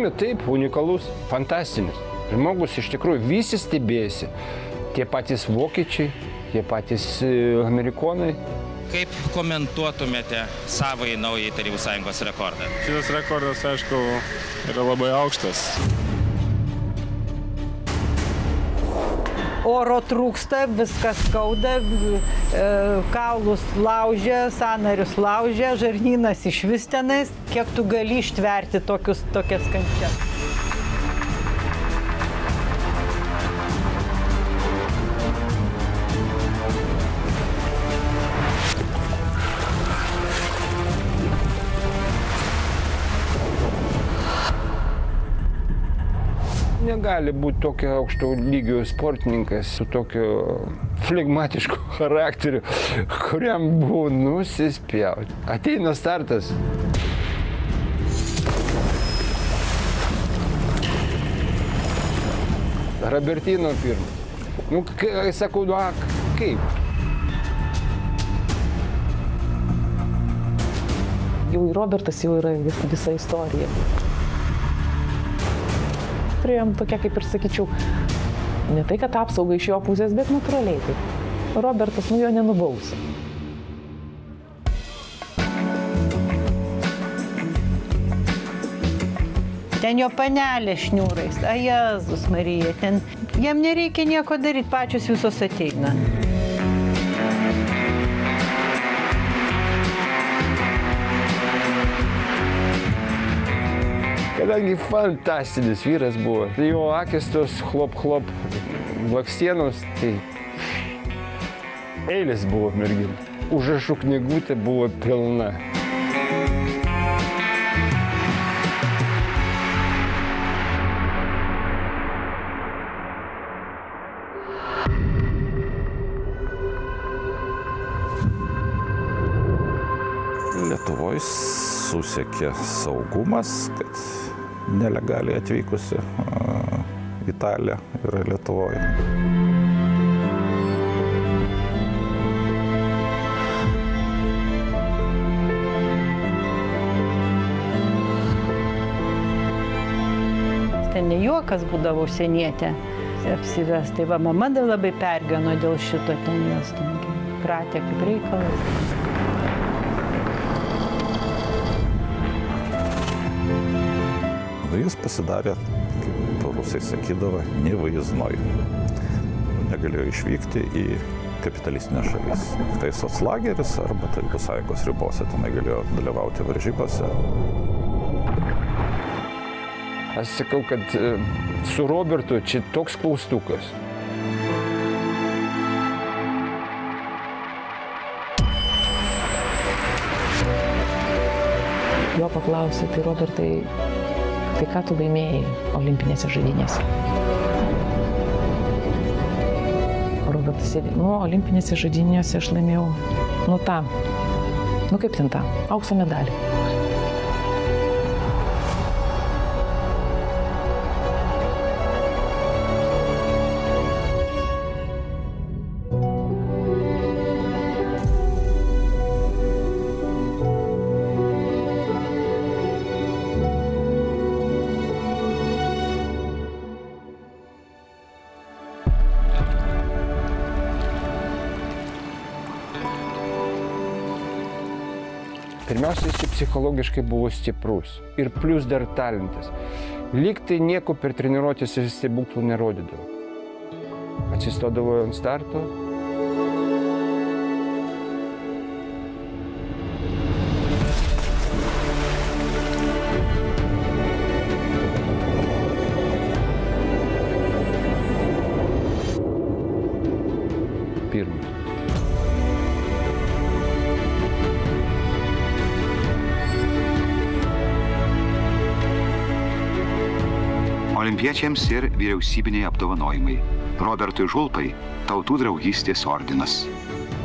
Laimė taip, unikalus, fantastinis. Žmogus iš tikrųjų visi stebėjosi. Tie patys vokiečiai, tie patys amerikonai. Kaip komentuotumėte savąjį naująjį Tarybų Sąjungos rekordą? Šitas rekordas, aišku, yra labai aukštas. Oro trūksta, viskas skauda, kaulus laužia, sąnarius laužia, žarnynas išvis tenais. Kiek tu gali ištverti tokias kančias? Negali būti tokio aukšto lygio sportininkas su tokio flegmatišku charakteriu, kuriam buvo nusispjauti. Ateina startas. Robertino pirmas. Sakau, kaip? Jau Robertas jau yra visa istorija. Turėjom tokia, kaip ir sakyčiau, ne tai, kad apsauga iš jo pusės, bet natūraliai taip. Robertas, jo nenubaus. Ten jo panelė šniūrais, a Jėzus Marija, ten jam nereikia nieko daryti, pačios visos ateina. Kadangi fantastinis vyras buvo, jo akis tos chlop blakstienos, tai eilės buvo merginų. Užrašų knygutė buvo pilna. Lietuvoje susiekė saugumas, kad nelegaliai atvykusi Italija yra Lietuvoje. Ten ne juokas būdavo užsienietė apsives. Tai va, mama labai pergyveno dėl šito, ten jos kratė kaip reikalas. Jis pasidarė, kaip rusai sakydavo, nevyzdnoj. Negalėjo išvykti į kapitalistinę šalis. Tai soclageris arba Tarybų Sąjungos ribose, tenai galėjo dalyvauti varžybose. Aš sakau, kad su Robertu čia toks klaustukas. Jo paklausė, tai Robertai, tai ką tu laimėjai olimpinėse žaidynėse? Robertas sėdė, olimpinėse žaidynėse aš laimėjau, kaip ten tą, aukso medalį. Pirmiausia, jis psichologiškai buvo stiprus ir plus dar talentas. Lyg tai nieko per treniruotės jis stebuklų nerodydavo. Atsistodavo ant starto. Pirmas. Olimpiečiams ir vyriausybiniai apdovanojimai. Robertui Žulpai Tautų draugystės ordinas.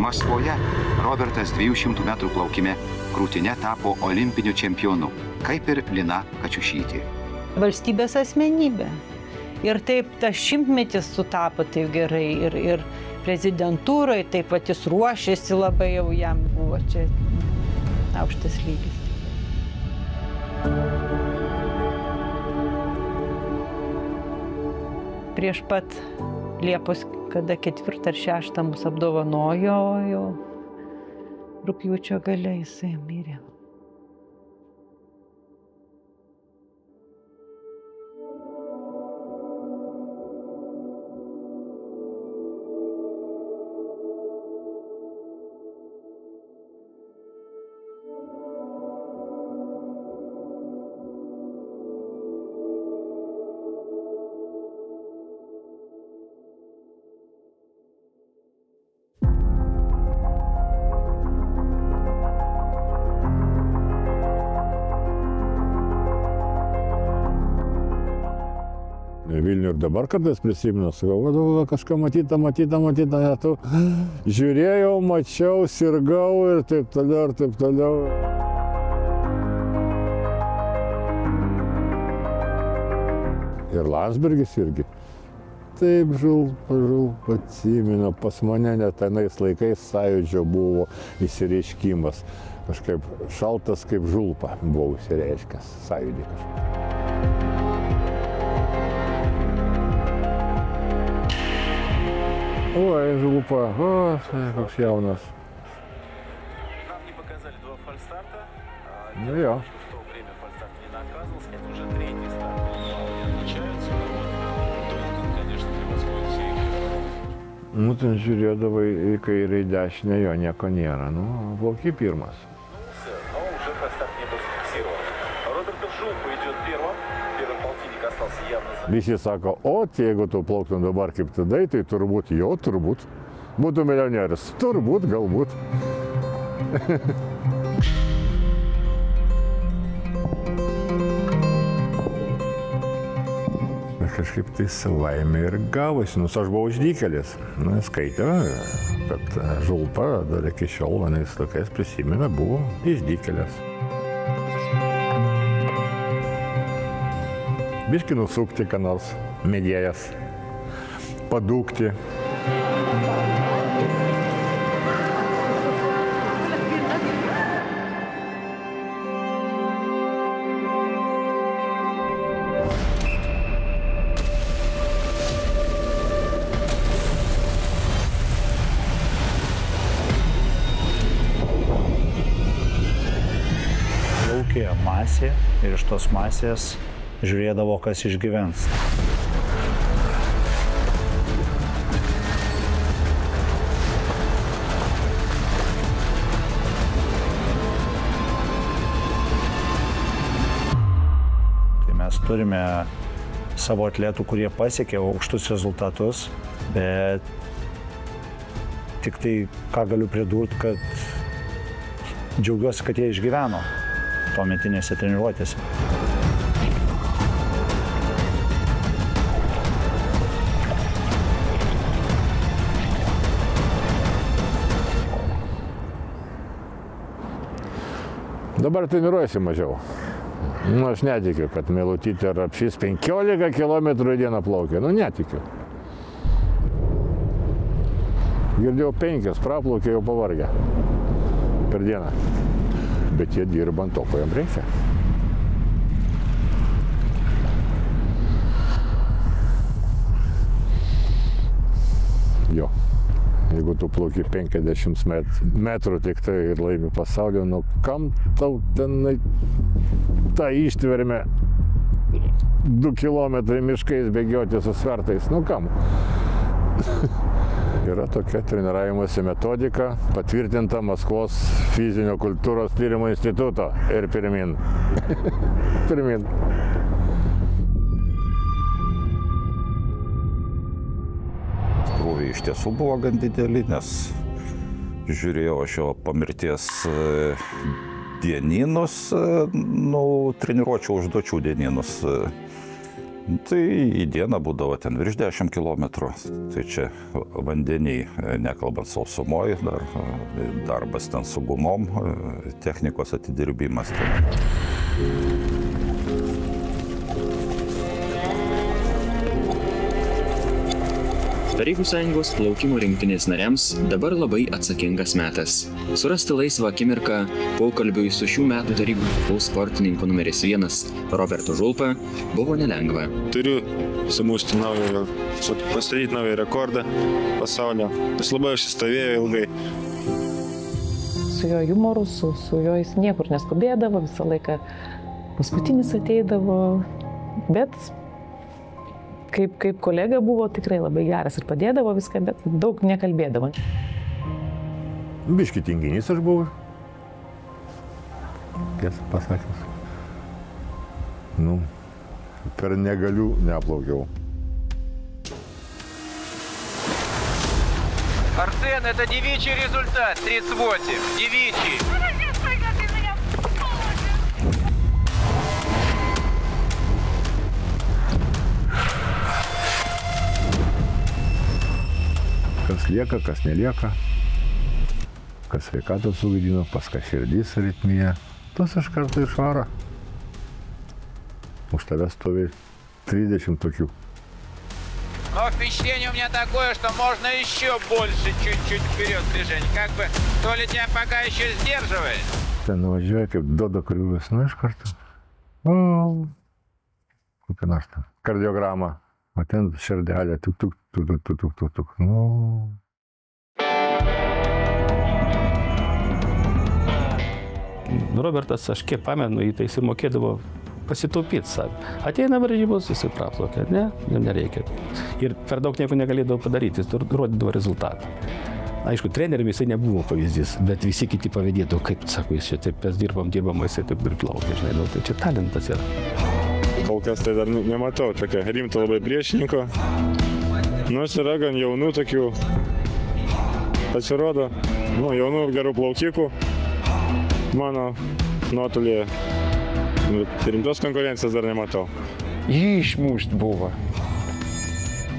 Maskvoje Robertas 200 metrų plaukime krūtine tapo olimpiniu čempionu, kaip ir Lina Kačiušytė. Valstybės asmenybė. Ir taip tas šimtmetis sutapo taip gerai ir prezidentūrai, taip pat jis ruošėsi labai, jau jam buvo čia aukštas lygis. prieš pat Liepos, kada 4 ar 6 mus apdovanojo, jau rugpjūčio gale jisai mirė. Vilnių ir dabar kartais prisimenu, sakau, kažką matyta, tu žiūrėjau, mačiau, sirgau ir taip toliau, ir taip toliau. Ir Landsbergis irgi. Taip žulpa atsimenu, pas mane net tenais laikais Sąjūdžio buvo įsireiškimas. Kažkaip šaltas kaip žulpa buvo įsireiškęs Sąjūdį kažkaip. Ой, žulpa, koks jaunas. Нам не показали 2 фальстарта. Ну jo. В то время фальстарт не наказывался. Это уже 3-й старт. Отличаются, но долго, конечно, превосходит все их. Nu, ten žiūrėdavai į kairę, į dešinę, jo nieko nėra. Nu, plauki pirmas. Но уже фальстарт не был зафиксирован. Роберт Жулпа идет первым. Первый полтинник остался явно за. Visi sako, o jeigu tu plauktum dabar kaip tada, tai turbūt, būtų milijonierius. Turbūt, galbūt. Kažkaip tai savaime ir gavosi, nors aš buvau išdykėlis. Skaitė, bet Žulpa dar iki šiol vienais laikais prisimena, buvo išdykėlis. Biški nusukti, ką nors mėgėjas, padūkti. Plaukė masė ir iš tos masės žiūrėdavo, kas išgyvens. Tai mes turime savo atletų, kurie pasiekė aukštus rezultatus, bet tik tai, ką galiu pridurti, kad džiaugiuosi, kad jie išgyveno tuometinėse treniruotėse. Dabar treniruojasi mažiau. Nu, aš netikiu, kad Meilutytė ar Rapšys 15 km į dieną plaukia. Nu, netikiu. Girdėjau 5, praplaukė jau pavargę per dieną. Bet jie dirba ant to, ko jam reikia. Jo. Jeigu tu plauki 50 metrų tik tai ir laimi pasaulio, nu kam tau tenai tą ištvermę 2 kilometrai miškais bėgioti su svertais, nu kam? Yra tokia treniravimosi metodika, patvirtinta Maskvos fizinio kultūros tyrimo instituto ir pirmin. Pirmin. Krūviai iš tiesų buvo gan dideli, nes žiūrėjau aš jo po mirties dienynus, treniruočio užduočių dienynus. Tai į dieną būdavo ten virš 10 kilometrų. Tai čia vandeniai, nekalbant sausumoj, dar darbas ten su gumom, technikos atidirbimas. Tarybų sąjungos plaukimo rinktinės nariams dabar labai atsakingas metas. Surasti laisvą akimirką pokalbiui su šių metų tarybų sportininku numeris 1 Robertu Žulpa buvo nelengva. Turiu sumušti pastatyti naują rekordą pasaulio. Jis labai užsistovėjo ilgai. Su jo humoru, su jo jis niekur neskubėdavo, visą laiką paskutinis ateidavo, bet kaip kolega buvo tikrai labai geras ir padėdavo viską, bet daug nekalbėdavo. Biški tinginys aš buvau. Tiesą pasakius. Per negaliu neplaukiau. Арсен, это девичий результат, 38. Девичий. Kas lieka, kas nelieka. Kas sveikatą sugadino, pas ką širdis aritmija. Tas iš karto išvaro. Už tave stovi 30 tokių. Но впечатление у меня такое, что можно еще больше чуть-чуть вперед движение. Как бы то ли тебя пока еще сдерживает. Ten nuvažiuoja kaip dodo kriūvis, iš karto. Kokia nors ten. Kardiogramą. O ten širdelė. Tuk. Robertas, aš kiek pamenu, jis mokėdavo pasitaupyti savį. Ateina varžybos, jisai praplaukia, nereikia. Ir per daug nieko negalėdavo padaryti, jis rodydavo rezultatą. Aišku, treneriam jisai nebuvo pavyzdys, bet visi kiti pavydėdavo, kaip, sako, jis čia taip, mes dirbam, jisai taip ir plaukia, žinai, tai čia talentas yra. Kol kas tai dar nematau, tokio rimto labai priešininko. Nors yra gan jaunų tokių, pasirodo, jaunų gerų plaukikų mano nuotolyje. Rimtos konkurencijos dar nematau. Jį išmušt buvo.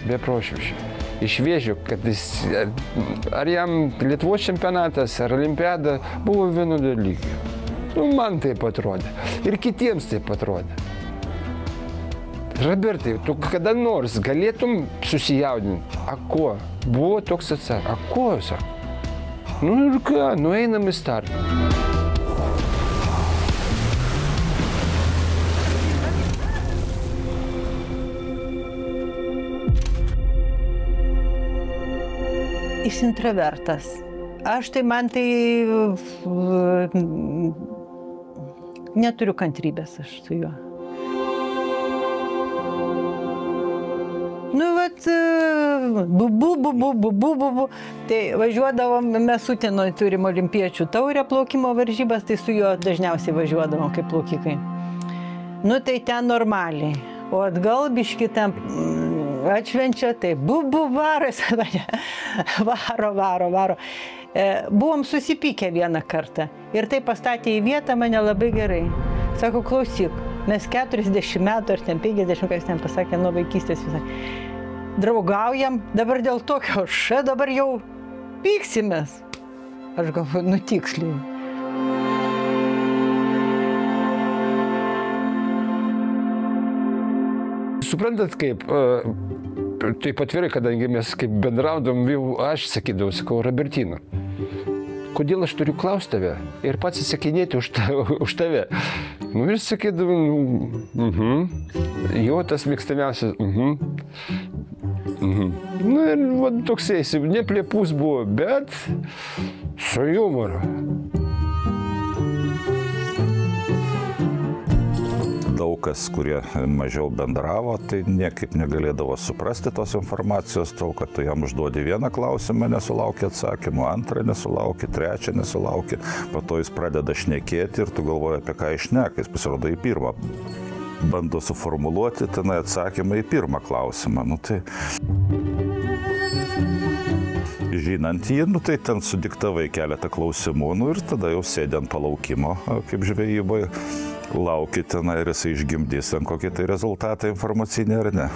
Beprošiškai. Iš vėžių, kad jis, ar jam Lietuvos čempionatas, ar olimpiada, buvo vienodų lygio. Man taip atrodė. Ir kitiems taip atrodė. Robertai, tu kada nors galėtum susijaudinti? A ko? Buvo toks atsakymas. A ko, sako? Ir ką, einam į startą. Jis introvertas. Aš tai man tai neturiu kantrybės aš su juo. Tai važiuodavom, mes Utenoje turim olimpiečių taurę plaukimo varžybas, tai su juo dažniausiai važiuodavom kaip plaukikai. Tai ten normaliai. O atgal biški ten atšvenčia, tai varas, varo. Buvom susipykę vieną kartą ir tai pastatė į vietą mane labai gerai. Sako, klausyk, mes 40 metų ar ten 50, kas ten pasakė, nuo vaikystės visai. Draugaujam, dabar dėl tokio dabar jau pyksimės. Aš galvoju, tiksliai. Suprantat kaip, taip atvirai, kadangi mes kaip bendraudom, aš sakydavau, Robertino, kodėl aš turiu klausti tave ir pats atsakinėti už tave. Ir sakydavau, jo tas mėgstamiausias, ir toksai, neplėpus buvo, bet su humoru. Daug kas, kurie mažiau bendravo, tai niekaip negalėdavo suprasti tos informacijos, tol, kad tu jam užduodi vieną klausimą, nesulaukia atsakymų, antrą nesulaukia, trečią nesulaukia, po to jis pradeda šnekėti ir tu galvoji, apie ką jis šneka, jis pasirodo į pirmą. Bando suformuluoti tenai atsakymą į pirmą klausimą. Tai žinant jį, tai ten sudiktavai keletą klausimų, ir tada jau sėdint palaukimo, kaip žvejyboje, lauki tenai ir jisai išgimdys ten kokį tai rezultatą informacinį ar ne.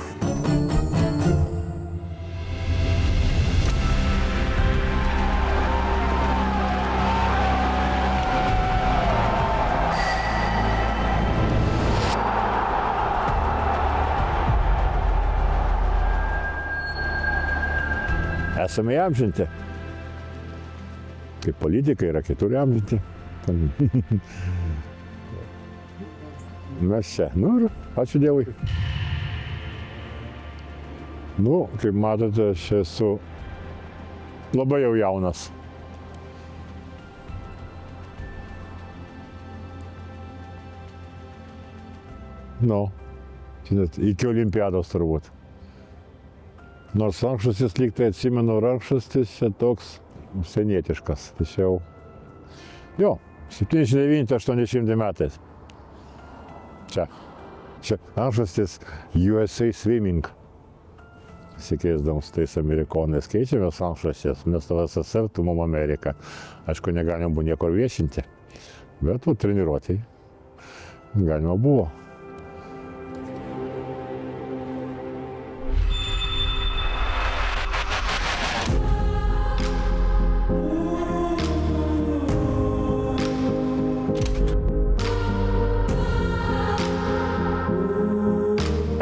esame įamžinti. Kaip politikai yra kitur įamžinti. Mes čia. Nu ir ačiū Dievui. Nu, kaip matote, aš esu labai jau jaunas. Nu, žinot, iki olimpiados turbūt. Nors rankšluostis lyg tai atsimenu, rankšluostis čia toks senietiškas. Tačiau, jo, 79-80 metais. Čia rankšluostis USA Swimming. Pasikeisdavom su tais amerikonais, keičiamės rankšluostis, mes to SSR, tu mum Amerika. Aišku, negalim buvo niekur viešinti, bet treniruotėj galima buvo.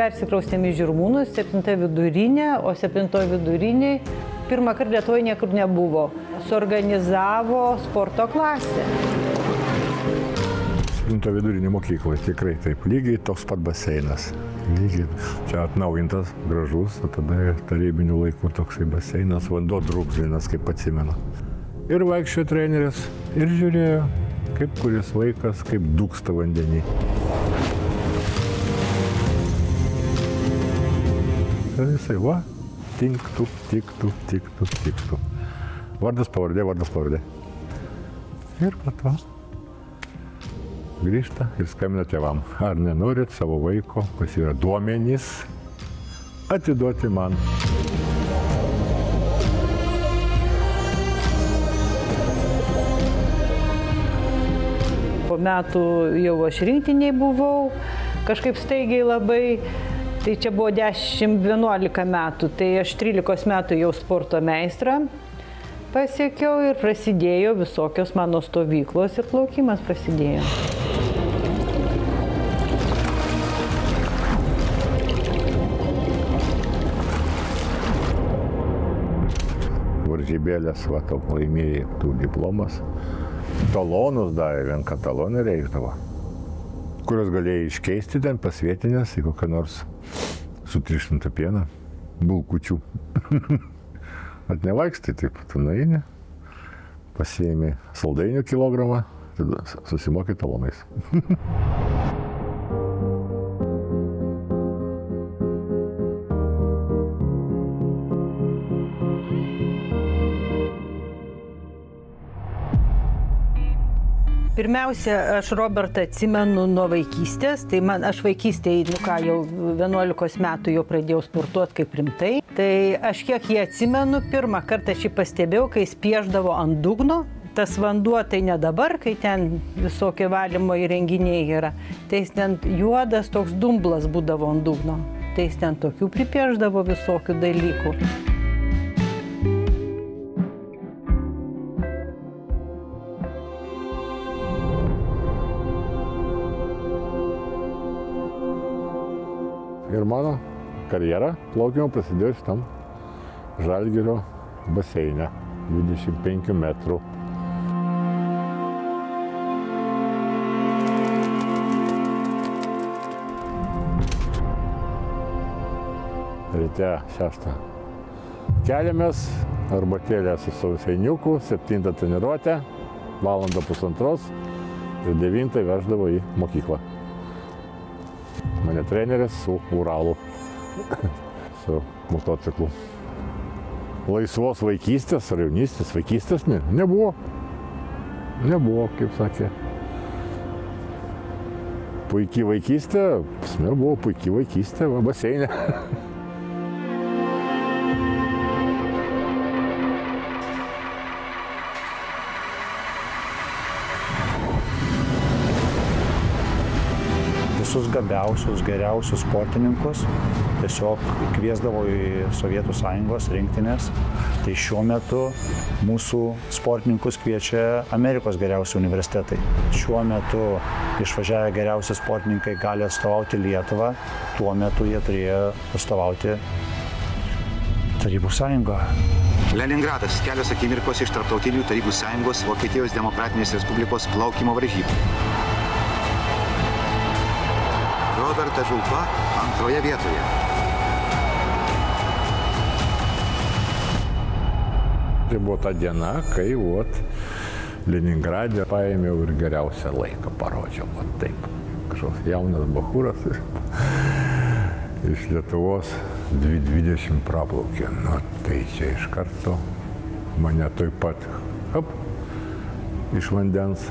Persikraustėm į Žirmūnus, 7 vidurinė, o 7 viduriniai pirmą kartą Lietuvoje niekur nebuvo. Suorganizavo sporto klasę. 7 vidurinė mokykla, tikrai taip, lygiai toks pat baseinas. Lygiai, čia atnaujintas, gražus, o tada tarybinių laikų toksai baseinas, vanduo drūgzlinas, kaip atsimenu. Ir vaikščiojo treneris, ir žiūrėjo, kaip kuris vaikas, kaip dūksta vandenį. Ir jisai, va, tinktų, tiktų, tiktų, tiktų. Vardas, pavardė, vardas, pavardė. Ir pat va, grįžta ir skambina tėvam. Ar nenorit savo vaiko, kas yra duomenys, atiduoti man. Po metų jau aš rinktiniai buvau, kažkaip staigiai labai. Tai čia buvo 10-11 metų, tai aš 13 metų jau sporto meistrą pasiekiau ir prasidėjo visokios mano stovyklos ir plaukimas prasidėjo. Varžybėlės, va, to laimėjai tų diplomas. Talonus davė, vien katalonai reikdavo, kurios galėjai iškeisti ten pas vietinės į kokią nors sutriušintą pieną, bulkučių. At nevaikstai taip, tu nueini, pasiėmė saldainių kilogramą, tada susimokai talonais. Pirmiausia, aš Robertą atsimenu nuo vaikystės, tai aš vaikystėje, jau 11 metų jau pradėjau sportuoti kaip rimtai. Tai aš kiek jį atsimenu, pirmą kartą aš jį pastebėjau, kai jis pieždavo ant dugno. Tas vanduo tai ne dabar, kai ten visokie valymo įrenginiai yra. Tai jis ten juodas toks dumblas būdavo ant dugno. Tai jis ten tokių pripieždavo visokių dalykų. Ir mano karjera plaukimo prasidėjo šitam Žalgirio baseine, 25 metrų. Ryte 6 keliamės, arbatėlė su sausainiuku, 7 treniruotę, valandą pusantros ir 9 veždavo į mokyklą. Mane treneris su Uralu, su motociklu. Laisvos vaikystės ar jaunystės, vaikystės nebuvo. Nebuvo, kaip sakė. Puikiai vaikystė, pas mane buvo puikiai vaikystė baseine. Visus gabiausius, geriausius sportininkus tiesiog kviesdavo į Sovietų Sąjungos rinktinės. Tai šiuo metu mūsų sportininkus kviečia Amerikos geriausi universitetai. Šiuo metu išvažiavę geriausi sportininkai gali atstovauti Lietuvą, tuo metu jie turėjo atstovauti Tarybų Sąjungą. Leningradas – kelios akimirkos iš Tarptautinių tarybų sąjungos Vokietijos Demokratinės Respublikos plaukimo varžybų. Robertas Žulpa antroje vietoje. Tai buvo ta diena, kai Leningradė paėmiau ir geriausią laiką parodžiau. Taip, kažkoks jaunas bachūras iš Lietuvos 2:20 praplaukė. Tai čia iš karto mane taip pat iš vandens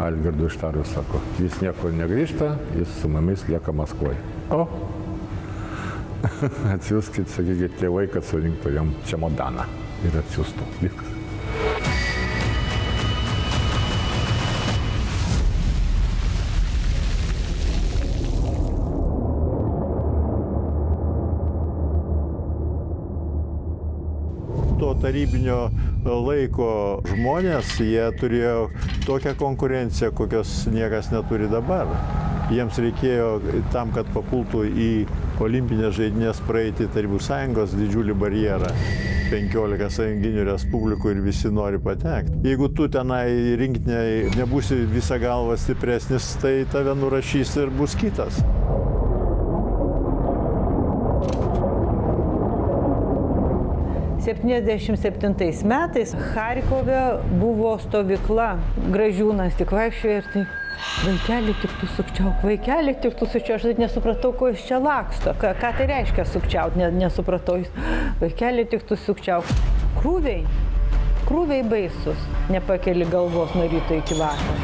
Algirdui Štariui sako, jis nieko negrįžta, jis su mumis lieka Maskvoje. Atsiųskit, sakykit, tėvai, kad surinktų jam čemodaną ir atsiųstų. Viskas. To tarybinio laiko žmonės, jie turėjo tokią konkurenciją, kokios niekas neturi dabar. Jiems reikėjo tam, kad papultų į olimpinės žaidynės, praeiti Tarybų sąjungos didžiulį barjerą. 15 sąjunginių respublikų ir visi nori patekti. Jeigu tu tenai rinktinėje nebūsi visą galvą stipresnis, tai tave nurašys ir bus kitas. '77 metais Charkove buvo stovykla, Gražiūnas tik vaikščiojo ir taip, vaikeli tik tu sukčiauk, vaikeli tik tu sukčiauk, aš nesupratau, ko jis čia laksto, ką tai reiškia sukčiauk, nesupratau, vaikeli tik tu sukčiauk. Krūviai baisus, nepakeli galvos nuo ryto iki vakaro.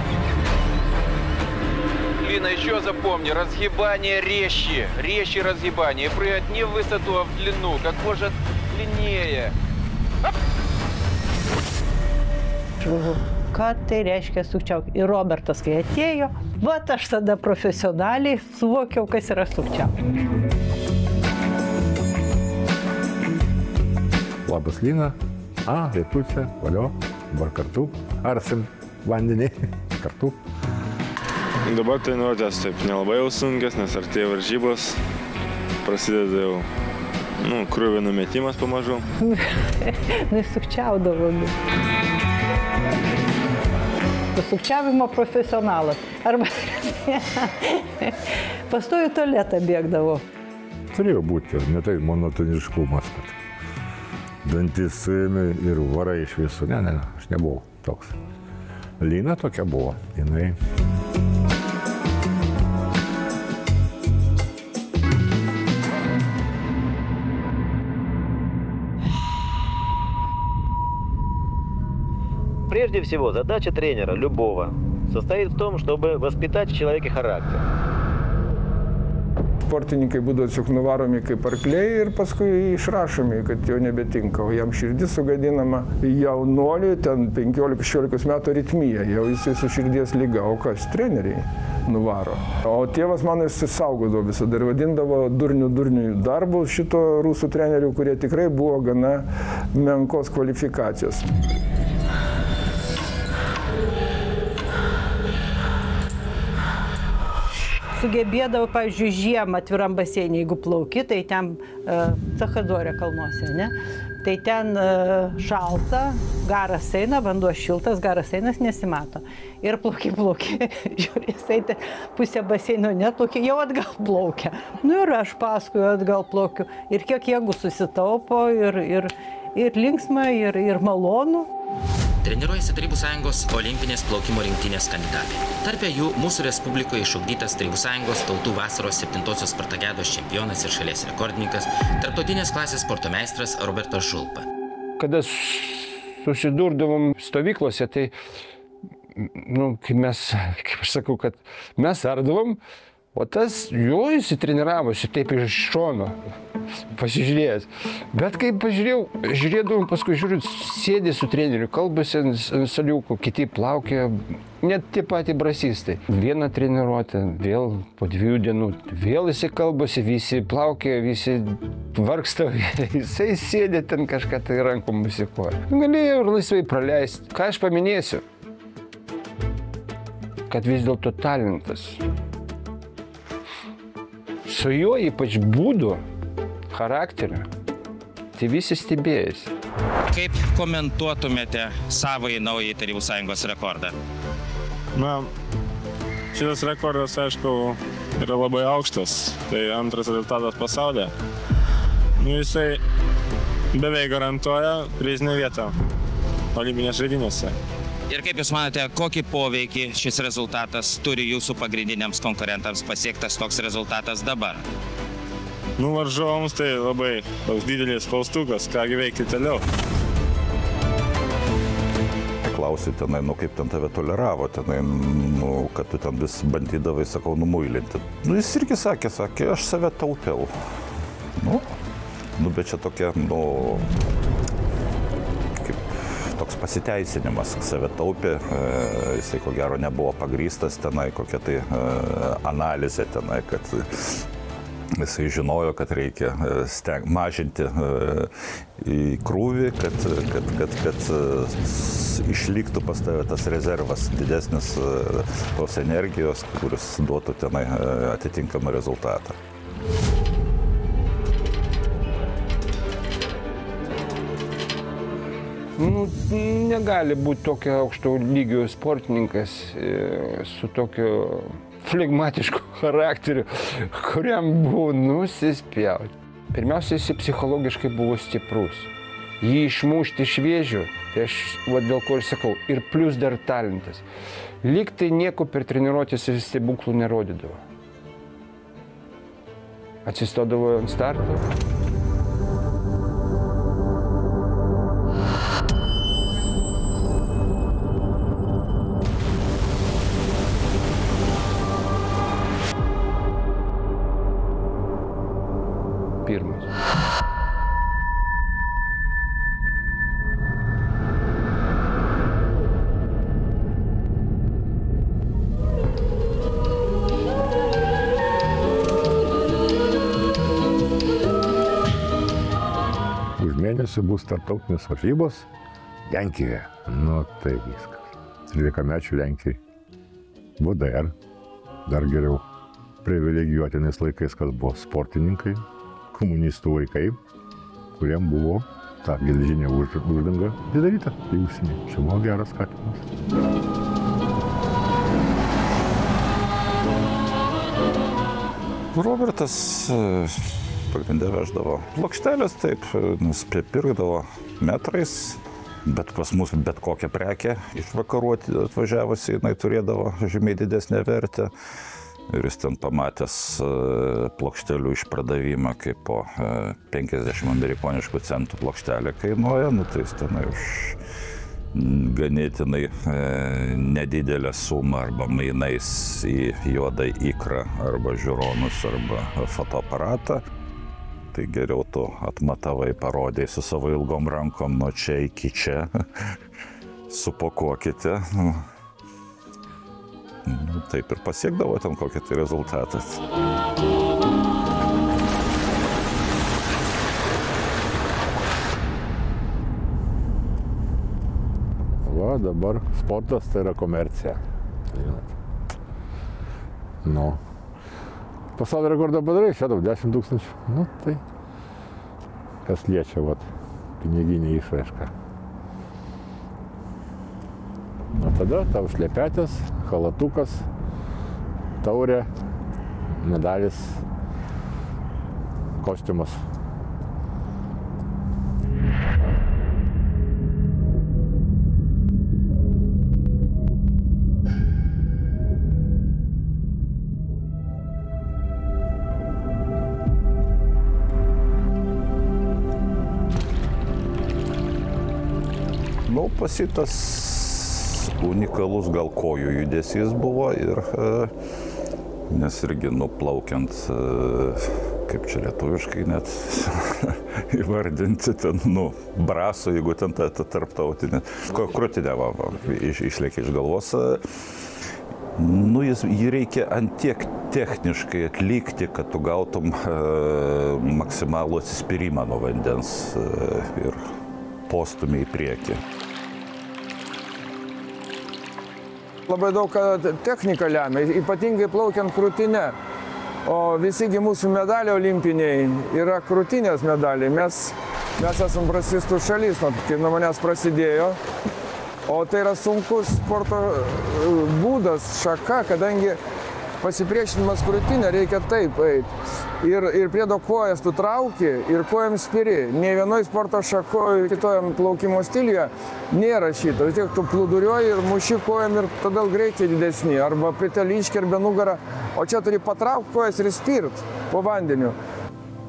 Лина, еще запомни, разгибание резче разгибание, прыгать не в высоту, а в длину, как можно длиннее. Ką tai reiškia sukčiauk? Ir Robertas, kai atėjo, aš tada profesionaliai suvokiau, kas yra sukčiauk. Labas, Lina. Lietucė, valio, dabar kartu. Arsim vandenį kartu. Dabar treniruotės taip nelabai jau sunkios, nes artėja varžybos. Prasideda jau krūvio numetimas pamažu. Sukčiaudavo. Sukčiavimo profesionalas. Arba pastoju tualetą bėgdavo. Turėjo būti, ne tai monotoniškumas, kad dantis suėmė ir varai iš visų. Ne, aš nebuvau toks. Lina tokia buvo. Jinai. Прежде всего, задача тренера, любого, состоит в том, чтобы воспитать в человеке характер. Sportininkai būdavo tiesiog nuvaromi kaip arkliai ir paskui išrašomi, kad jo nebetinka, o jam širdis sugadinama. Jaunoliui ten 15-16 metų aritmija, jau jisai su širdies liga, o kas treneriai nuvaro. O tėvas mano išsisaugodavo visada ir vadindavo durnių darbu šito rusų trenerių, kurie tikrai buvo gana menkos kvalifikacijos. Sugebėdavo, pavyzdžiui, žiemą atviram baseinį, jeigu plauki, tai ten Cachadorė kalnuose, ne? Tai ten šalta, garas eina, vanduo šiltas, garas einas nesimato. Ir plauki, žiūrė, jisai pusę baseino neplaukia, jau atgal plaukia. Ir aš paskui atgal plaukiu. Ir kiek jėgų susitaupo, ir linksma, ir malonu. Treniruojasi Tarybų sąjungos olimpinės plaukimo rinktinės kandidatai. Tarpe jų mūsų Respublikoje išugdytas Tarybų sąjungos tautų vasaros 7-osios Spartakiados čempionas ir šalies rekordininkas, tarptautinės klasės sporto meistras Robertas Žulpa. Kada susidurdavom stovyklose, tai, kaip aš sakau, kad mes ardavom, o tas jo įsitreniravosi taip iš šono, pasižiūrėjęs. Bet kai žiūrėdavom, paskui žiūriu, sėdė su treneriu, kalbasi ant saliukų, kiti plaukia, net tie patys brasistai. Vieną treniruotę, vėl po 2 dienų, vėl jisai kalbasi, visi plaukia, visi vargsta, jisai sėdė ten kažką tai rankom musikuoja. Galėjau ir laisvai praleisti. Ką aš paminėsiu? Kad vis dėlto talentas. Su juo ypač būdu, charakteriu, tai visi stebėjasi. Kaip komentuotumėte savąjį naująjį Tarybų Sąjungos rekordą? Na, šitas rekordas, aišku, yra labai aukštas. Tai antras rezultatas pasaulyje. Jisai beveik garantuoja prizinę vietą olimpinės žaidynėse. Ir kaip Jūs manote, kokį poveikį šis rezultatas turi Jūsų pagrindiniams konkurentams pasiektas toks rezultatas dabar? Varžovams tai labai toks didelis spaustukas, kągi veikti toliau. Klausi tenai, kaip ten tave toleravo, tenai, kad tu ten vis bandydavai, sakau, numuilinti. Jis irgi sakė, aš save taupiau. Bet čia tokia, kaip toks pasiteisinimas, save taupė, jisai ko gero nebuvo pagrįstas tenai, kokia tai analizė tenai, kad jisai žinojo, kad reikia mažinti krūvį, kad išliktų pas tave tas rezervas didesnis tos energijos, kuris duotų tenai atitinkamą rezultatą. Negali būti tokio aukšto lygio sportininkas su tokiu flegmatišku charakteriu, kuriam buvo nusispjauti. Pirmiausia, jis psichologiškai buvo stiprus. Jį išmušti iš vėžių, tai aš dėl ko ir sakau, ir plus dar talentas. Lyg tai nieko per treniruotės stebuklų nerodydavo. Atsistodavo ant starto. Pirmas. Už mėnesį bus tarptautinės varžybos Lenkijoje. Tai viskas. 13-mečių Lenkijai. VDR. Dar geriau. Privilegijuotinės laikais, kas buvo sportininkai, komunistų vaikai, kuriem buvo ta geležinė uždanga atidaryta į užsienį. Čia buvo geras skatimas. Robertas pagrindė veždavo plokštelės, taip, pirkdavo metrais, bet pas mus bet kokią prekę iš vakarų atvažiavusi, jinai turėdavo žymiai didesnę vertę. Ir jis ten pamatęs plokštelių išpardavimą, kaip po 50 amerikoniškų centų plokštelė kainuoja, tai jis ten už ganėtinai nedidelę sumą arba mainais į juodą ikrą arba žiūronus arba fotoaparatą. Tai geriau tu atmatavai, parodėjai su savo ilgom rankom nuo čia iki čia, supakuokite. Taip ir pasiekdavo ten kokį tai rezultatas. Dabar sportas tai yra komercija. Pasaulio rekordą padarai, čia 10 000. Tai kas liečia piniginį išraišką. Tada tau šlepetės, halatukas, taurė, medalis, kostiumas. Pasitas unikalus gal kojų judesys buvo ir nes irgi nuplaukiant, kaip čia lietuviškai net įvardinti, ten, braso, jeigu ten ta tarptautinė, krūtinė išlėkia iš galvos, jį reikia antiek techniškai atlikti, kad tu gautum maksimalų atsispyrimą nuo vandens ir postumį į priekį. Labai daug technika lemia, ypatingai plaukiant krūtinę. O visigi mūsų medaliai olimpiniai yra krūtinės medaliai. Mes Mes esame brasistų šalis, kai nuo manęs prasidėjo. O tai yra sunkus sporto būdas, šaka, kadangi pasipriešinimas krūtinė reikia taip eiti. Ir priedo kojas tu trauki ir kojam spiri. Nei vienoj sporto šakoje, kitojam plaukimo stiliuje nėra šito. Vis tiek tu plūduriuoji ir muši kojam ir todėl greičiai didesni. Arba priteliški, arba nugarą. O čia turi patraukti kojas ir spirt po vandeniu.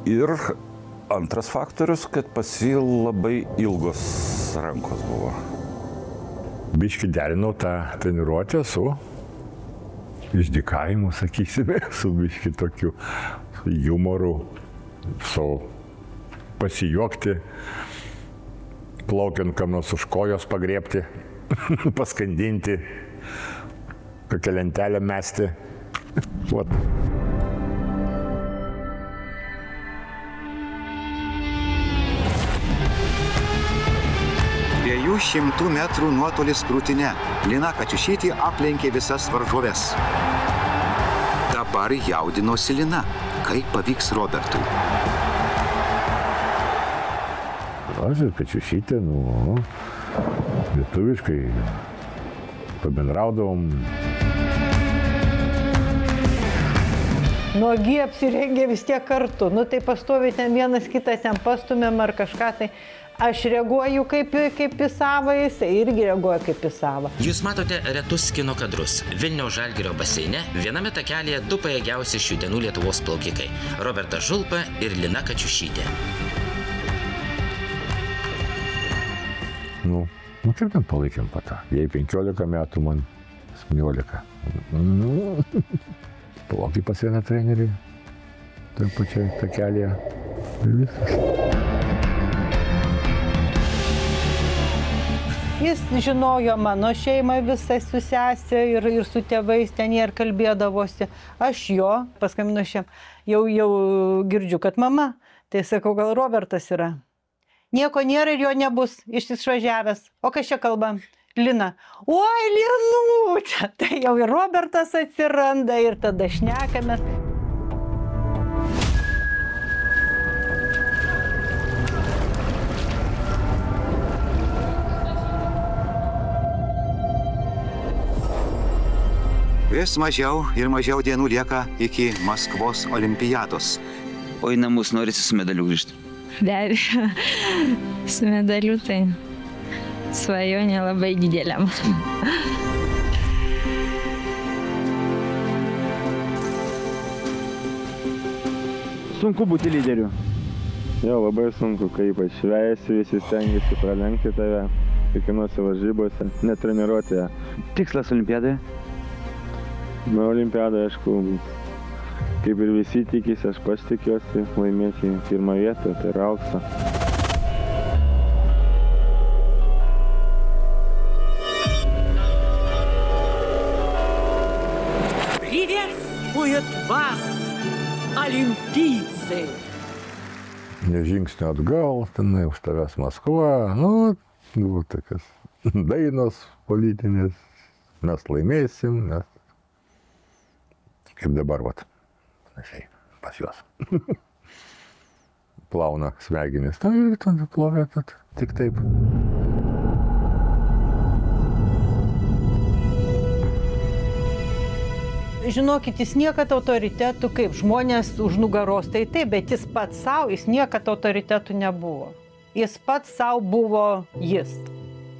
Ir antras faktorius, kad pas jį labai ilgos rankos buvo. Biški derinau tą treniruotę su išdykavimu, sakysime, su biški tokiu humoru, su pasijuokti, plaukiant kam nors už kojos pagriebti, paskandinti, kokią lentelę mesti. Vat. 200 metrų nuotolis krūtine. Lina Kačiušytė aplenkė visas varžoves. Dabar jaudinosi Lina. Kaip pavyks Robertui? Aš ir Kačiušytė, lietuviškai pabendraudavom. Nuogi apsirengė vis tiek kartu. Tai pastovi ten vienas kitą ten pastumėm ar kažką tai. Aš reaguoju kaip į savą, jisai irgi reaguoja kaip į savą. Jūs matote retus kino kadrus. Vilniaus Žalgirio baseine viename takelėje du pajėgiausi šių dienų Lietuvos plaukikai – Robertas Žulpa ir Lina Kačiušytė. Kaip ten palaikėm patą? Jei 15 metų, man 18. Plaukiai pas vieną trenerį, toj pačioj takelėje. Ir viskas. Jis žinojo mano šeimą visą su sesė ir su tėvais ten jie ir kalbėdavosi. Aš jo, paskambinu šiam, jau girdžiu, kad mama. Tai sakau, gal Robertas yra. Nieko nėra ir jo nebus, išvažiavęs. O kas čia kalba? Lina. Oi, Linutė! Tai jau ir Robertas atsiranda ir tada šnekamės. Vis mažiau ir mažiau dienų lieka iki Maskvos olimpiados. O į namus norisi su medaliu grįžti? Be abejo, su medaliu tai svajonė labai dideliam. Sunku būti lyderiu. Jo, labai sunku, kai ypač vejasi, visi stengiasi pralenkti tave kiekvienose varžybose, netreniruoti ją. Tikslas olimpiadoje? Olimpiadoje, aišku, kaip ir visi tikisi, aš pats tikiuosi laimėti pirmą vietą, tai yra auksą. Приветствует вас, олимпийцы! Ne žingsnio atgal, tenai už tavęs Maskva, tokios dainos politinės, mes laimėsim, mes kaip dabar, panašiai, pas juos. Plauna smegenis. Ir ten plovė, tik taip. Žinokit, jis niekad autoritetų, kaip žmonės už nugaros, tai taip, bet jis pats savo, jis niekad autoritetų nebuvo. Jis pats savo buvo jis,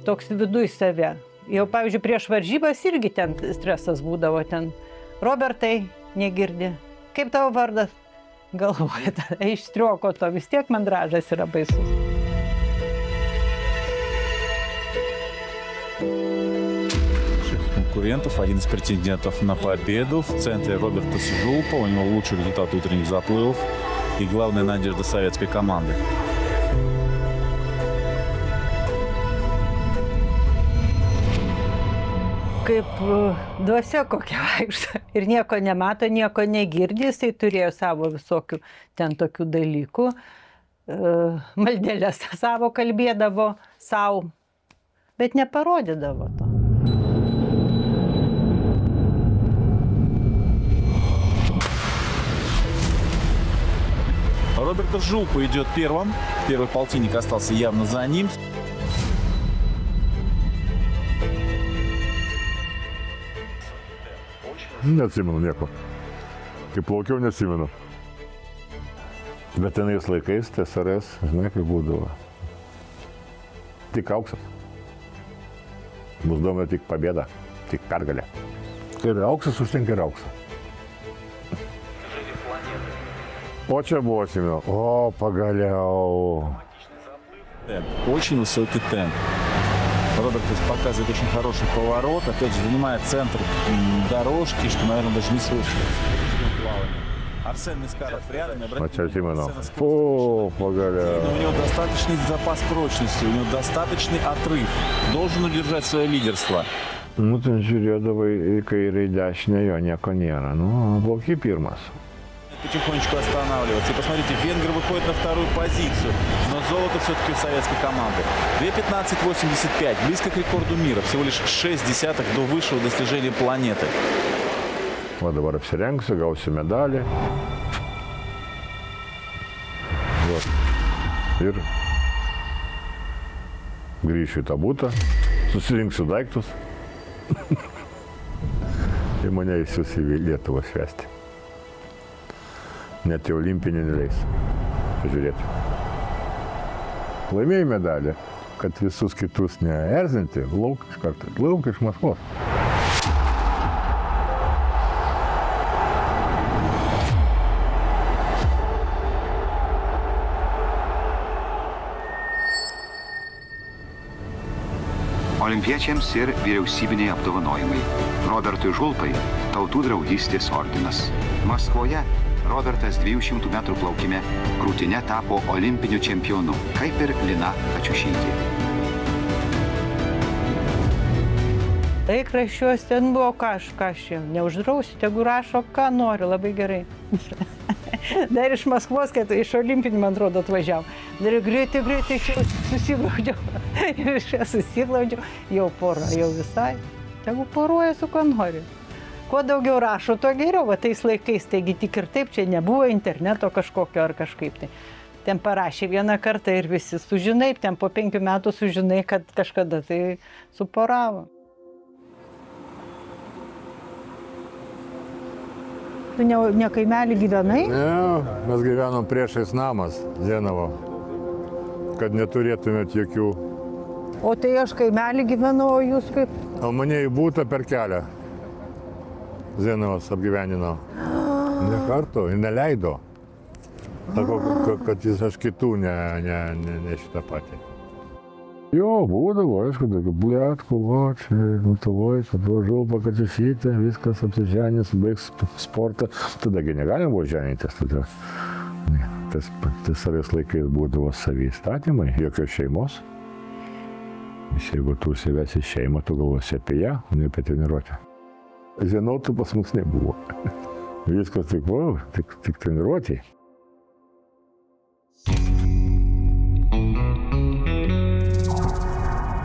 toks viduj save. Jau, pavyzdžiui, prieš varžybas irgi ten stresas būdavo ten. Robertai, negirdi. Kaip tavo vardas? Galvoja, iš strioko to vis tiek mandražas yra baisus. Конкурентов, один из претендентов на победу. В центре Роберта Жулпа. У него лучший результат утренних заплывов и главная надежда советской команды. Kaip dvasia kokia vaikšto ir nieko nemato, nieko negirdi, jisai turėjo savo visokių ten tokių dalykų. Maldelės savo kalbėdavo savo, bet neparodydavo to. Роберта Жулпа идет первым. Первый полтинник остался явно за ним. Neatsimenu nieko. Kai plaukiau, neatsimenu. Bet tenais laikais, TSRS, žinai, kaip būdavo. Tik auksas. Mus domina tik победа, tik pergalė. Kai yra auksas, užtenka ir auksą. O čia buvo, atsimenu. O, pagaliau. Очень высокий темп. Роберт показывает очень хороший поворот, опять же, занимает центр дорожки, что, наверное, даже не свойственно плаванию. Арсен Мискаров рядом. О, поголял. У него достаточный запас прочности, у него достаточный отрыв. Должен удержать свое лидерство. Nu, ten žiūrėdavai į kairę, į dešinę, jo nieko nėra. Nu, plauki pirmas. Потихонечку останавливаться. И посмотрите, венгр выходит на вторую позицию, но золото все-таки у советской команды. 2:15.85, близко к рекорду мира, всего лишь 6 десятых до высшего достижения планеты. Va dabar apsirengsiu, gausiu medalį. Va. Ir grįšiu į tą butą, susirinksiu daiktus ir mane įsius į Lietuvą švęsti. Net į olimpinį neleis. Pažiūrėti. Laimėjai medalį, kad visus kitus neerzinti, lauk iš karto, lauk iš Maskvos. Olimpiečiams ir vyriausybiniai apdovanojimai. Robertui Žulpai Tautų draugystės ordinas. Maskvoje Robertas 200 metrų plaukime krūtine tapo olimpiniu čempionu, kaip ir Lina Kačiušytė. Laikraščiuos ten buvo kažkas, neuždrausiu, tegu rašo, ką nori, labai gerai. Dar iš Maskvos, kad iš olimpinių, man atrodo, atvažiavo. Dar greitai susiglaudžiau. Ir iš čia susiglaudžiau, jau pora, jau visai. Tegu poruoja su kuo nori. Kuo daugiau rašo, to geriau, va tais laikais, taigi tik ir taip, čia nebuvo interneto kažkokio ar kažkaip. Tai. Ten parašė vieną kartą ir visi sužinai, ten po 5 metų sužinai, kad kažkada tai suporavo. Tu ne kaimelį gyvenai? Ne, mes gyvenom priešais namas Zenovo, kad neturėtumėt jokių. O tai aš kaimelį gyvenau, o jūs kaip? O mane į būtą per kelią Zenovas apgyvenino. Ne kartu ir neleido. Sako, kad jis aš kitų ne šitą patį. Jo, būdavo, aišku, tokių blėtkų, va, čia Lietuvoj, Žulpa Kačiušytė, viskas apsiženys, baigs sportą. Tadagi negalim buvo ženytis. Tas laikais būdavo savi įstatymai, jokios šeimos. Nes jeigu tu užsivesi šeimą, tu galvosi apie ją, o ne apie treniruotę. Žinotų pas mus nebuvo. Viskas tik treniruotė.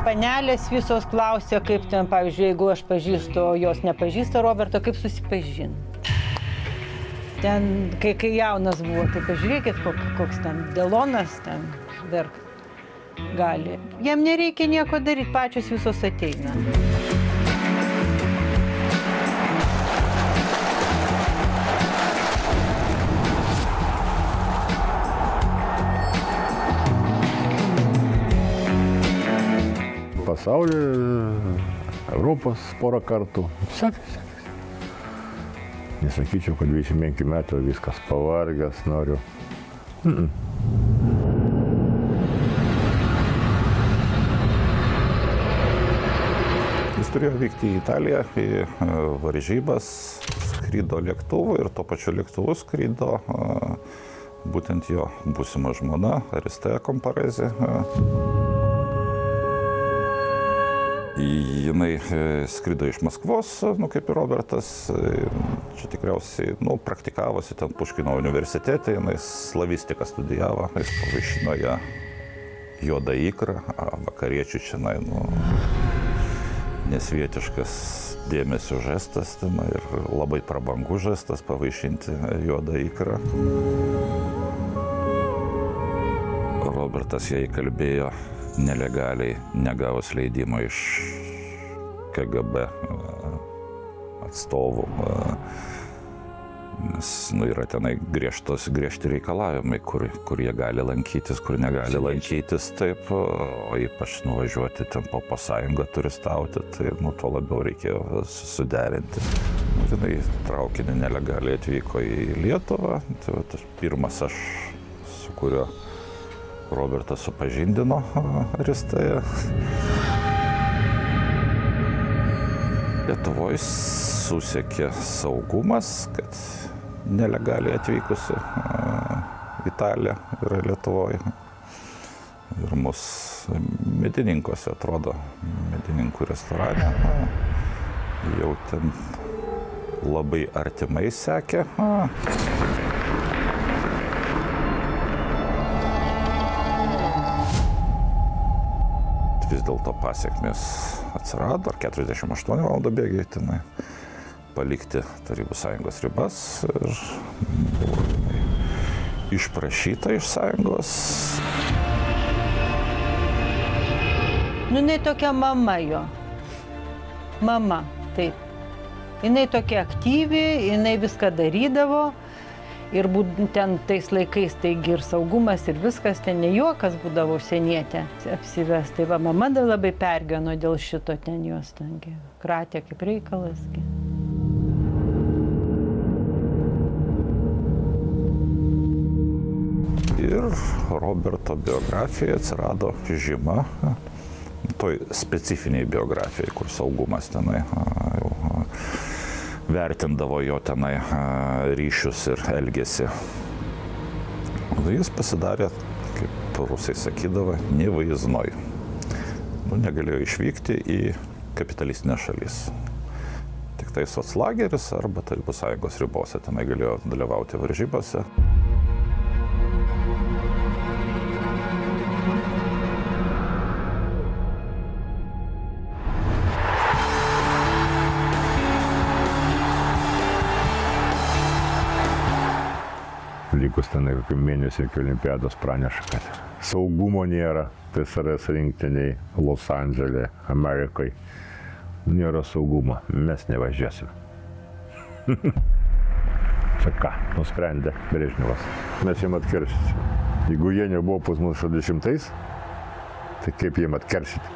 Panelės visos klausė, kaip ten, pavyzdžiui, jeigu aš pažįstu, o jos nepažįsta Roberto, kaip susipažinti. Ten, kai jaunas buvo, tai pažiūrėkit, koks ten Delonas ten dar gali. Jam nereikia nieko daryti, pačios visos ateina. Pasaulį, Europos porą kartų. Sekasi. Nesakyčiau, kad 25 metų viskas pavargęs noriu. Jis turėjo vykti į Italiją, į varžybas, skrido lėktuvu ir tuo pačiu lėktuvu skrido būtent jo būsima žmona, Aristėja Komparezė. Jinai skrido iš Maskvos, kaip ir Robertas, čia tikriausiai, praktikavosi ten Puškino universitete, jinai slavistiką studijavo, jis pavaišino ją juodą ikrą, vakariečių čia, nesvietiškas dėmesio žestas ir labai prabangus žestas pavaišinti juodą ikrą. Robertas jai kalbėjo nelegaliai, negavus leidimo iš KGB atstovų, nes yra tenai griežti reikalavimai, kur jie gali lankytis, kur negali lankytis, taip, o ypač nuvažiuoti ten po sąjungą turistauti, tai tuo labiau reikėjo suderinti. Jinai traukinį nelegaliai atvyko į Lietuvą, tai tas pirmas aš, su kuriuo Robertas supažindino Aristają. Lietuvoje susiekė saugumas, kad nelegaliai atvykusi Italija yra Lietuvoje. Ir mus Medininkuose, atrodo, Medininkų restorane, jau ten labai artimai sekė. Vis dėlto pasiekmės atsirado, ar 48 valandų bėgiai tenai palikti Tarybų sąjungos ribas ir buvo išprašyta iš sąjungos. Jinai tokia mama jo. Mama, taip. Jinai tokia aktyvi, jinai viską darydavo. Ir ten tais laikais taigi ir saugumas ir viskas, ten ne juokas būdavo užsienietė apsives. Tai va, mama dar labai pergyveno dėl šito ten jos, tengi, kratė kaip reikalas. Ir Roberto biografijoje atsirado žyma, toj specifiniai biografijai, kur saugumas tenai jau vertindavo jo tenai ryšius ir elgesį. Jis pasidarė, kaip rusai sakydavo, nevyznoj. Negalėjo išvykti į kapitalistinę šalis. Tik tai soclageris arba Tarybų sąjungos ribose tenai galėjo dalyvauti varžybose. Likus tenai kokių mėnesių iki olimpiados praneša, kad saugumo nėra TSRS rinktiniai Los Andželė, Amerikai. Nėra saugumo, mes nevažiuosim. Čia ką, nusprendė Brežnevas. Mes jiem atkeršysim. Jeigu jie nebuvo pas mus 60-ais, tai kaip jiem atkeršyti?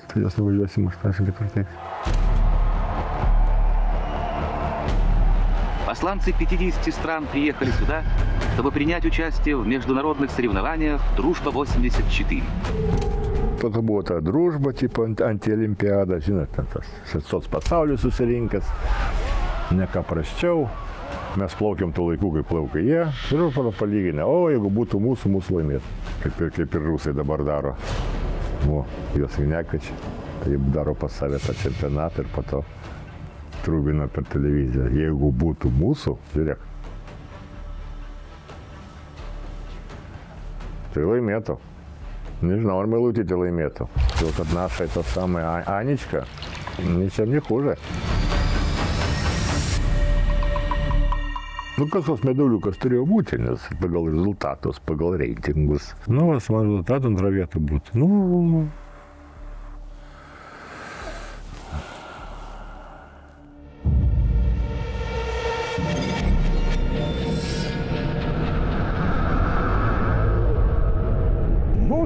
Tai jos nuvažiuosim 84-ais. Посланцы 50 стран приехали сюда, чтобы принять участие в международных соревнованиях «Дружба-84». Tada buvo ta družba, tipo antilimpiada, žinot, tas pasaulis susirinkęs, ne ką prasčiau. Mes plaukiam tų laikų, kaip plaukia jie, ir palyginę, o jeigu būtų mūsų laimėtų, kaip ir rusai dabar daro. O, juos nekviečia, tai daro pas save tą čempionatą ir po to trūbina per televiziją. Jeigu būtų mūsų, žiūrėk, tai laimėtų. Nežinau, ar Meilutytė laimėtų. Todėl, kad naša to samą Aničką, ničem не хуже. Nu, kažkoks medaliukas turėjo būti, nes pagal rezultatus, pagal reitingus. Nu, su man rezultatų antra vieta būtų. Nu,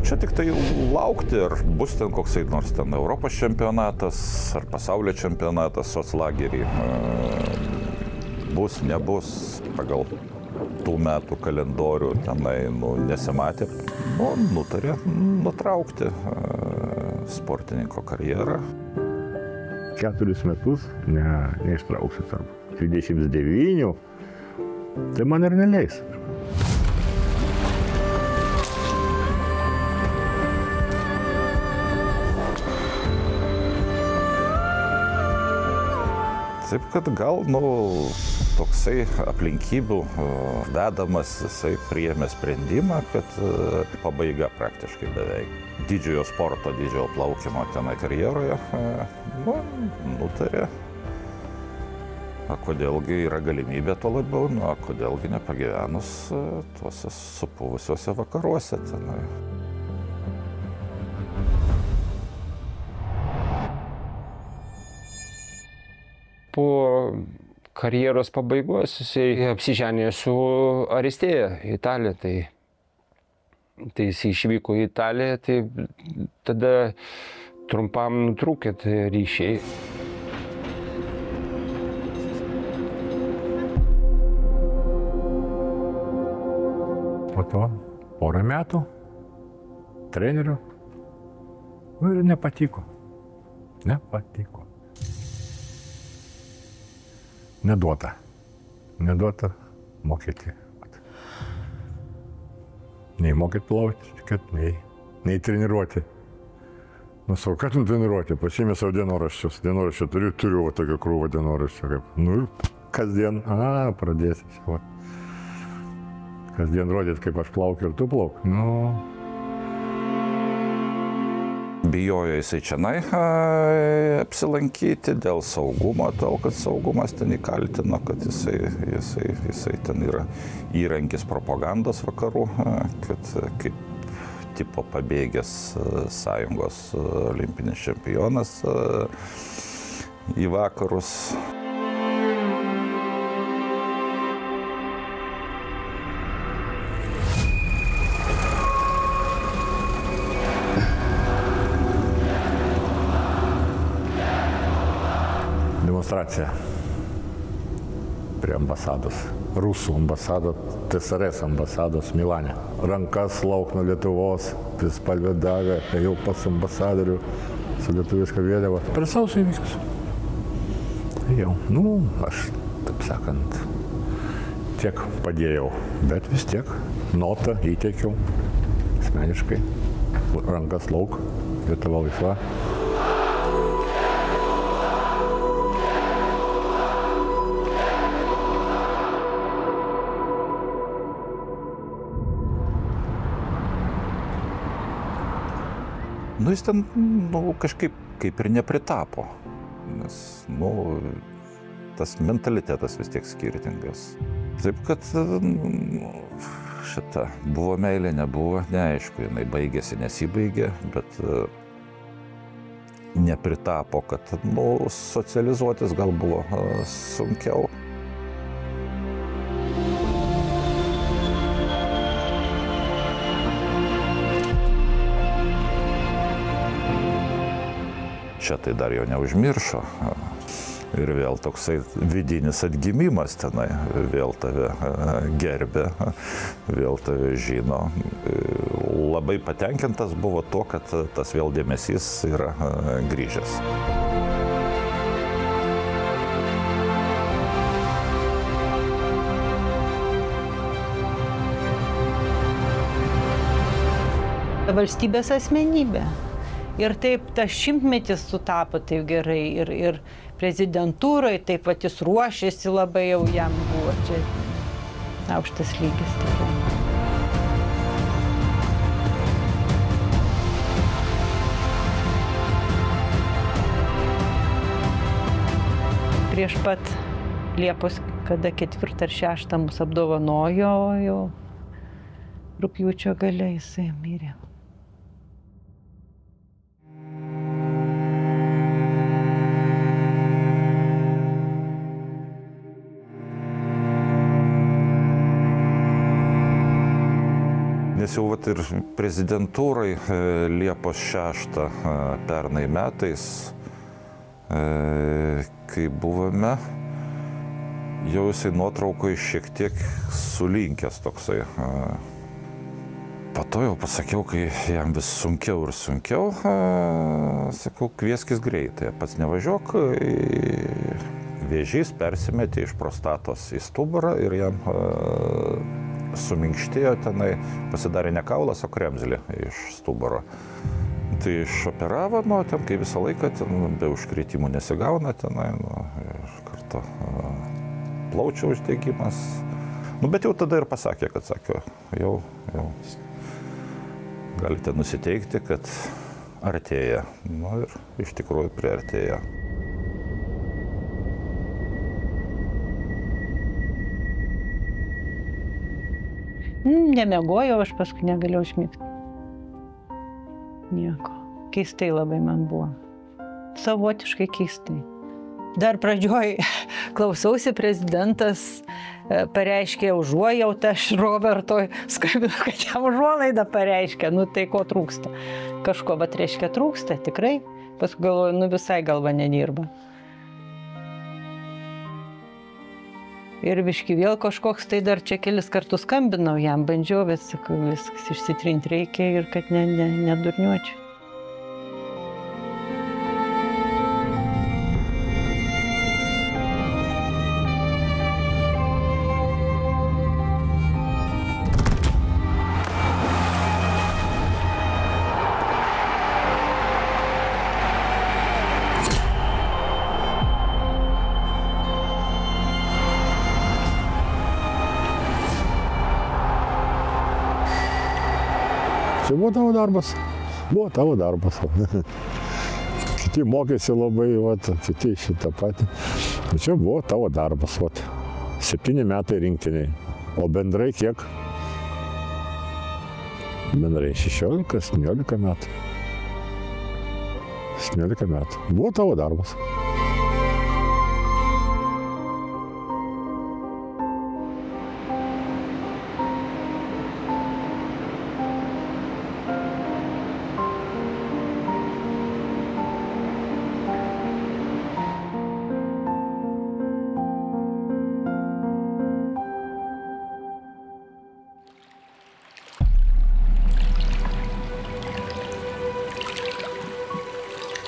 čia tik tai laukti, ar bus ten koksai nors ten Europos čempionatas, ar pasaulio čempionatas soclagerį. Bus, nebus, pagal tų metų kalendorių tenai nesimatė. Nutarė nutraukti sportininko karjerą. 4 metus neištrauksiu tarp 29, tai man ir neleis. Taip, kad gal, toksai aplinkybių vedamas, jisai priėmė sprendimą, kad pabaiga praktiškai beveik didžiojo sporto, didžiojo plaukimo tenai karjeroje, nutarė kodėlgi yra galimybė to labiau, kodėlgi nepagyvenus tuose supuvusiuose vakaruose tenai. Po karjeros pabaigos jisai apsiženė su Aristėja, Italija. Tai jis išvyko į Italiją, tai tada trumpam nutrūkė ryšiai. Po to porą metų treneriu ir nepatiko. Neduota mokyti. Nei mokyti plauti, nei treniruoti. Sakau, kad treniruoti, pasiėmė savo dienoraščius. Dienoraščių turiu tokią krūvą dienoraščių. Ir kasdien, pradėsi. Kasdien rodyti, kaip aš plaukiu ir tu plauk. Bijojo jisai čionai apsilankyti dėl saugumo, kad saugumas ten įkaltino, kad jisai ten yra įrankis propagandos vakarų, kad kaip tipo pabėgęs sąjungos olimpinis čempionas į vakarus. Demonstracija prie ambasados, Rusų ambasado, TSRS ambasados Milane. Rankas lauk nuo Lietuvos, trispalvę davė, ėjau pas ambasadorių su lietuviška vėliava. Prie sausio įvykius. Ėjau, aš, taip sakant, tiek padėjau, bet vis tiek notą įteikiau asmeniškai. Rankas lauk, Lietuva laisva. Jis ten, kažkaip kaip ir nepritapo, nes, tas mentalitetas vis tiek skirtingas. Taip, kad šita buvo meilė, nebuvo, neaišku, jinai baigėsi, nesibaigė, bet nepritapo, kad, socializuotis gal buvo sunkiau. Čia tai dar jau neužmiršo. Ir vėl toksai vidinis atgimimas tenai, vėl tave gerbė, vėl tave žino. Labai patenkintas buvo to, kad tas vėl dėmesys yra grįžęs. Valstybės asmenybė. Ir taip tas šimtmetis sutapo taip gerai ir prezidentūrai, taip pat jis ruošėsi labai jau jam buvo čia aukštas lygis. Prieš pat Liepos, kada 4 ar 6 mus apdovanojo, jau rugpjūčio gale jisai mirė. Nes jau ir prezidentūrai Liepos 6 pernai metais, kai buvome, jau jisai nuotraukoje šiek tiek sulinkęs toksai. Po to jau pasakiau, kai jam vis sunkiau ir sunkiau, sakau, kvieskis greitai, pats nevažiuok, vėžys persimetė iš prostatos į stuburą ir jam suminkštėjo tenai, pasidarė ne kaulas, o kremzlė iš stuburo. Tai išoperavo, ten kai visą laiką be užkrėtimų nesigauna tenai, ir kartu plaučių uždegimas. Bet jau tada ir pasakė, kad sakė, jau galite nusiteikti, kad artėja. Ir iš tikrųjų priartėjo. Nemiegojau, aš paskui negalėjau užmigti. Nieko. Keistai labai man buvo. Savotiškai keistai. Dar pradžioj klausiausi, prezidentas pareiškė užuojautą, aš Robertoj skambinu, kad jam užuolaidą pareiškė. Nu tai ko trūksta? Kažko, bet reiškia trūksta, tikrai. Paskui galvoju, nu visai galva nedirba. Ir biški vėl kažkoks, tai dar čia kelis kartus skambinau jam, bandžiau, bet sakau, viskas išsitrinti reikia ir kad nedurniuočiau. Čia buvo tavo darbas? Buvo tavo darbas. Kiti mokėsi labai, kiti šitą patį. Čia buvo tavo darbas. 7 metai rinktiniai. O bendrai kiek? Bendrai 16-17 metų. 17 metų. Buvo tavo darbas.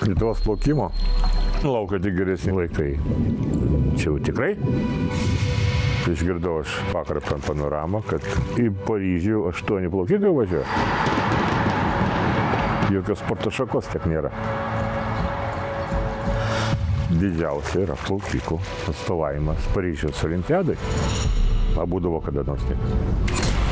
Lietuvos plaukimo laukia tik geresni laikai. Čia jau tikrai. Išgirdau aš vakar per panoramą, kad į Paryžių 8 plaukikai važiuoja. Jokios sporto šakos tiek nėra. Didžiausia yra plaukikų atstovavimas Paryžiaus olimpiadai. Būdavo kada nors tiek.